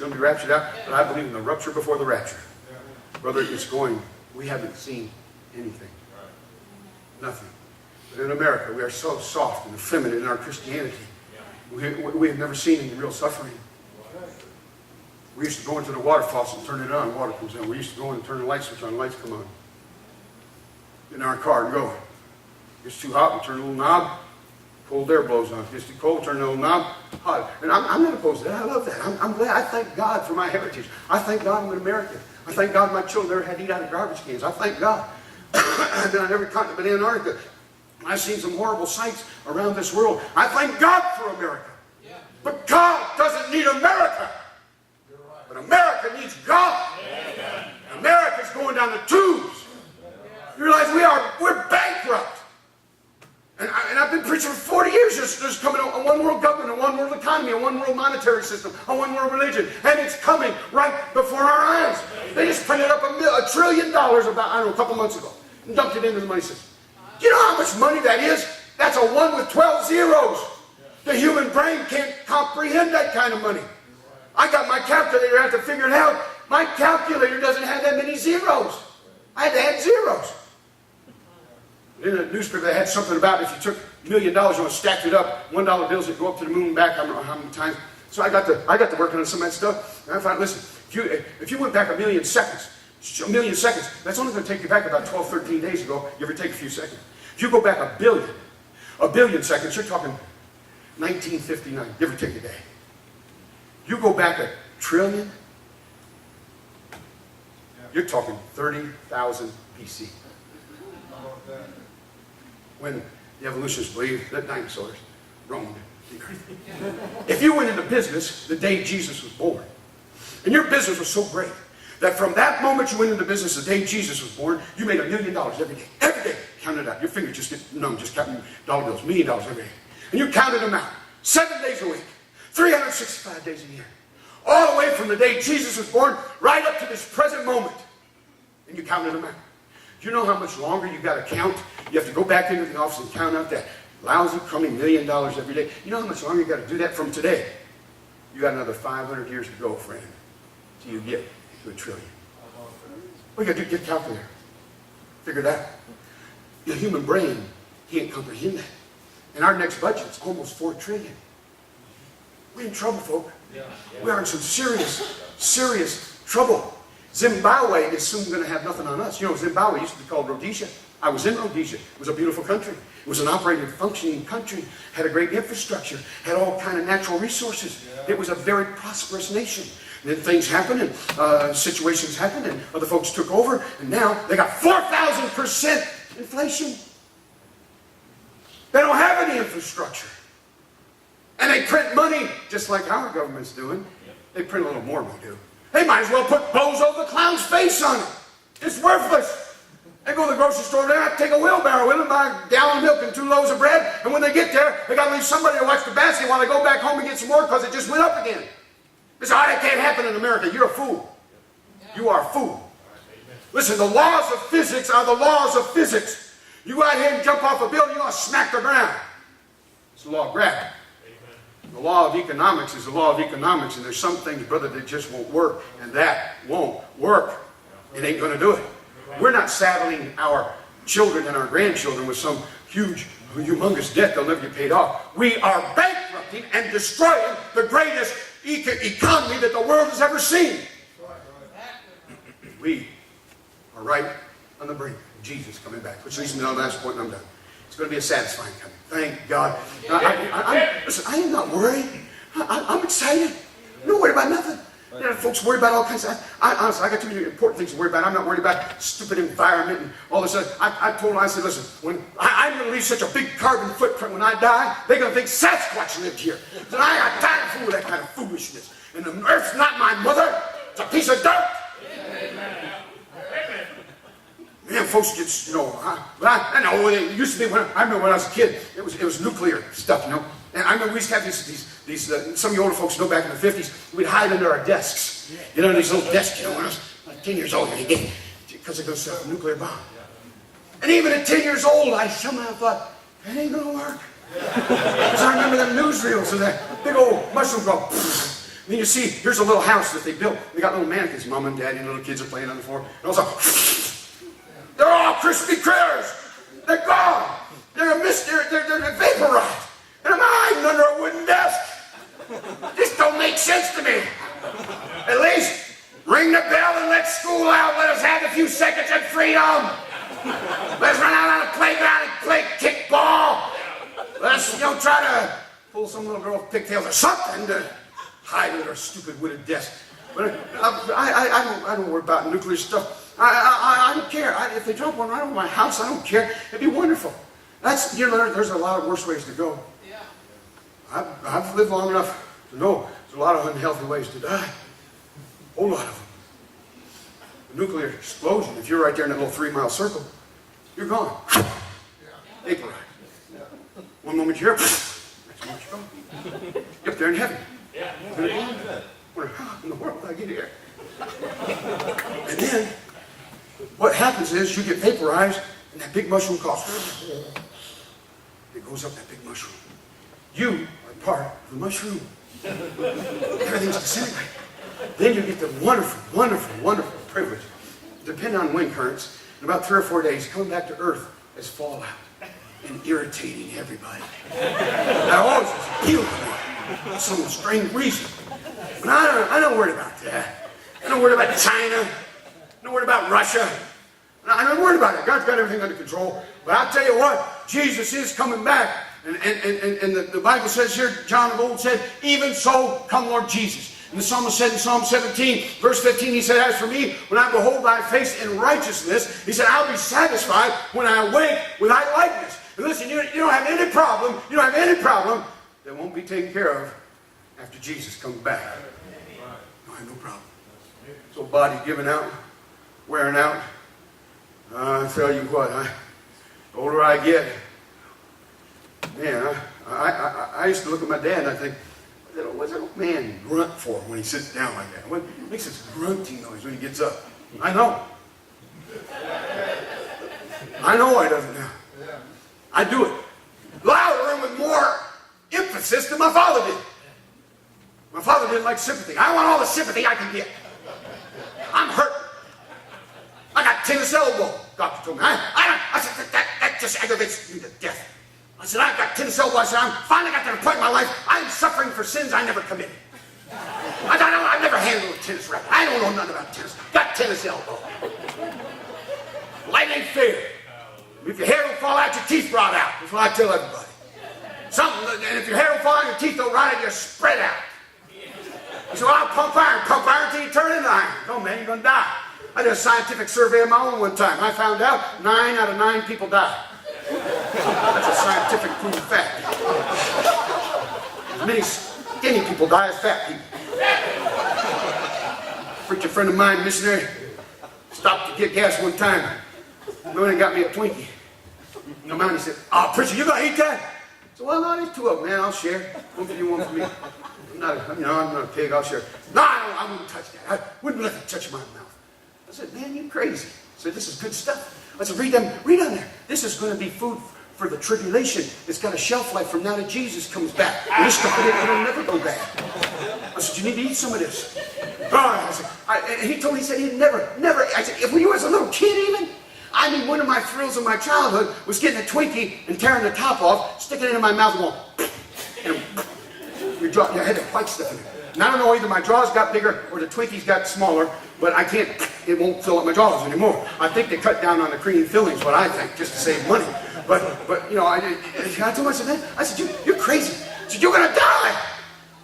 going to be raptured out, but I believe in the rupture before the rapture. Brother, it's going, we haven't seen anything. Nothing. But in America, we are so soft and effeminate in our Christianity. We have never seen any real suffering. We used to go into the water faucet and turn it on, water comes on. We used to go in and turn the light switch on, lights come on. Get in our car and go. It's too hot, we turn a little knob, cold air blows on. It's too cold, turn a little knob, hot. And I'm not opposed to that. I love that. I'm glad. I thank God for my heritage. I thank God I'm an American. I thank God my children never had to eat out of garbage cans. I thank God. I've been on every continent but Antarctica. I've seen some horrible sights around this world. I thank God for America. Yeah. But God doesn't need America. But America needs God. Yeah. America's going down the tubes. You realize we're bankrupt. And I've been preaching for 40 years. There's coming a one world government, a one world economy, a one world monetary system, a one world religion. And it's coming right before our eyes. They just printed up $1 trillion about, I don't know, a couple months ago. And dumped it into the money system. Do you know how much money that is? That's a 1 with 12 zeros. The human brain can't comprehend that kind of money. I got my calculator, I have to figure it out. My calculator doesn't have that many zeros. I had to add zeros. In a newspaper, they had something about if you took $1 million and stacked it up, $1 bills that go up to the moon and back, I don't know how many times. So I got to working on some of that stuff. And I found, listen, if you went back a million seconds, that's only going to take you back about 12, 13 days ago. You ever take a few seconds? If you go back a billion seconds, you're talking 1959, give or take a day. You go back a trillion, you're talking 30,000 BC. When the evolutionists believe that dinosaurs roamed the earth. If you went into business the day Jesus was born, and your business was so great, that from that moment you went into business the day Jesus was born, you made $1 million every day. Every day. Count it out. Your fingers just get numb just counting dollar bills. $1 million every day. And you counted them out. 7 days a week. 365 days a year. All the way from the day Jesus was born right up to this present moment. And you counted them out. Do you know how much longer you got to count? You have to go back into the office and count out that lousy, crummy $1 million every day. You know how much longer you got to do that from today? You got another 500 years to go, friend, till you get to $1 trillion. What you got to do? Get a calculator. Figure it out. The human brain can't comprehend that. And our next budget's almost $4 trillion. We're in trouble, folk. We are in some serious trouble. Zimbabwe is soon going to have nothing on us. You know, Zimbabwe used to be called Rhodesia. I was in Rhodesia. It was a beautiful country. It was an operating, functioning country. Had a great infrastructure. Had all kind of natural resources. It was a very prosperous nation. And then things happened and situations happened and other folks took over. And now they got 4,000% inflation. They don't have any infrastructure. And they print money just like our government's doing. They print a little more than we do. They might as well put Bozo the Clown's face on it. It's worthless. They go to the grocery store, they have to take a wheelbarrow with them, buy a gallon of milk and 2 loaves of bread, and when they get there, they got to leave somebody to watch the basket while they go back home and get some more because it just went up again. They say, oh, that can't happen in America. You're a fool. You are a fool. Listen, the laws of physics are the laws of physics. You go out here and jump off a building, you're going to smack the ground. It's the law of gravity. The law of economics is the law of economics, and there's some things, brother, that just won't work, and that won't work. It ain't going to do it. We're not saddling our children and our grandchildren with some huge, humongous debt they'll never get paid off. We are bankrupting and destroying the greatest economy that the world has ever seen. We are right on the brink of Jesus coming back, which leads me to the last point, and I'm done. It's going to be a satisfying coming. Thank God. Listen, I am not worried. I'm excited. I'm not worried about nothing. You know, folks worry about all kinds of... honestly, I got too many important things to worry about. I'm not worried about stupid environment and all this stuff. I told them, I said, listen, when I'm going to leave such a big carbon footprint when I die, they're going to think Sasquatch lived here. So I got time to fool with that kind of foolishness. And the earth's not my mother. It's a piece of dirt. Amen. Man, folks get, you know, I know, it used to be, I remember when I was a kid, it was nuclear stuff, you know. And I remember we used to have these some of you older folks know back in the 50s, we'd hide under our desks. You know, these little desks, you know, when I was like 10 years old, because they're going to set up a nuclear bomb. And even at 10 years old, I somehow thought, that ain't going to work. Because I remember them newsreels of that big old mushroom go, then you see, here's a little house that they built. They got little mannequins. Mom and Daddy and little kids are playing on the floor. And also, they're all crispy critters. They're gone. They're vaporized. And I'm hiding under a wooden desk. This don't make sense to me. At least ring the bell and let school out. Let us have a few seconds of freedom. Let's run out on the playground and play kickball. Let's, try to pull some little girl's pigtails or something to hide under a stupid wooden desk. But I don't worry about nuclear stuff. I don't care. If they drop one right over my house, I don't care. It'd be wonderful. There's a lot of worse ways to go. Yeah. I've lived long enough to know there's a lot of unhealthy ways to die. A whole lot of them. A nuclear explosion, if you're right there in that little 3-mile circle, you're gone. Vaporized. One moment you're here, next moment you're gone. You're up there in heaven. How in the world did I get here? And then, what happens is you get vaporized, and that big mushroom costs. It goes up that big mushroom. You are part of the mushroom. Everything's disintegrating. Then you get the wonderful, wonderful, wonderful privilege, depending on wind currents, in about 3 or 4 days, coming back to Earth as fallout and irritating everybody. That always appealed to me for some strange reason. But I don't worry about that. I don't worry about China. I don't worry about Russia. I don't worry about it. God's got everything under control. But I'll tell you what, Jesus is coming back. And the Bible says here, John of old said, even so come Lord Jesus. And the psalmist said in Psalm 17, verse 15, he said, as for me, when I behold thy face in righteousness, he said, I'll be satisfied when I awake with thy likeness. And listen, you don't have any problem that won't be taken care of after Jesus comes back. I have no problem. So body giving out, wearing out. I tell you what, the older I get, man, I used to look at my dad and I think, what's that old man grunt for when he sits down like that? What makes this grunting noise when he gets up? I know. I know why he doesn't now. I do it louder and with more emphasis than my father did. My father didn't like sympathy. I want all the sympathy I can get. I'm hurt. I got tennis elbow, doctor told me. I said, that just aggravates me to death. I said, I've got tennis elbow. I said, I'm finally got to the point in my life, I'm suffering for sins I never committed. I've never handled a tennis racket. I don't know nothing about tennis. Got tennis elbow. Life ain't fair. If your hair don't fall out, your teeth rot out. That's what I tell everybody. And if your hair don't fall out, your teeth don't rot out, you're spread out. You say, well, I'll pump iron until you turn into iron. No, man, you're going to die. I did a scientific survey of my own one time. I found out 9 out of 9 people die. That's a scientific proven fact. As many skinny people die as fat people. Preacher friend of mine, missionary, stopped to get gas one time. Went and got me a Twinkie. And the man, he said, oh, preacher, you gonna eat that? I said, well, no, there's 2 of them, man. I'll share. One for you, one for me. I'm not a pig. I'll share. No, I wouldn't touch that. I wouldn't let it touch my mouth. I said, man, you crazy. I said, this is good stuff. I said, read on there. This is going to be food for the tribulation. It's got a shelf life from now that Jesus comes back. And this stuff, it'll never go bad. I said, you need to eat some of this. And he told me, he said, he'd never. I said, if you was a little kid even, I mean, one of my thrills of my childhood was getting a Twinkie and tearing the top off, sticking it in my mouth and going, and your jaw, your head had white stuff in it. And I don't know, either my jaws got bigger or the Twinkies got smaller, but I can't, it won't fill up my jaws anymore. I think they cut down on the cream fillings, what I think, just to save money. But you know, I told myself, I said, you're crazy. I said, you're gonna die.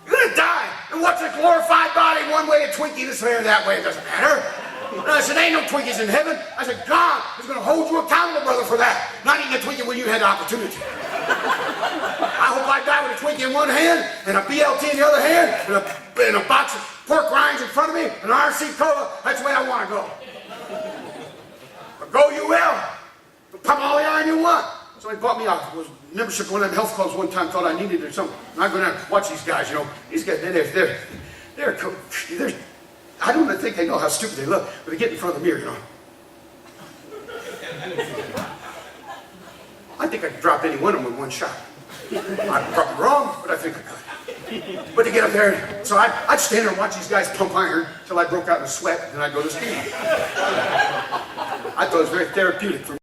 You're gonna die. And what's a glorified body? One way, a Twinkie this way or that way, it doesn't matter. And I said, ain't no Twinkies in heaven. I said, God is going to hold you accountable, brother, for that. Not eating a Twinkie when you had the opportunity. I hope I die with a Twinkie in one hand, and a BLT in the other hand, and a box of pork rinds in front of me, and an RC Cola. That's the way I want to go. But go you will. Pump all the iron you want. Somebody bought me a membership to one of them health clubs one time, thought I needed it or something. And I go down and watch these guys, you know. These guys, they're I don't even think they know how stupid they look, but they get in front of the mirror, you know. I think I could drop any one of them in one shot. I'm probably wrong, but I think I could. But to get up there, so I'd stand there and watch these guys pump iron till I broke out in a sweat, and I'd go to ski. I thought it was very therapeutic for me.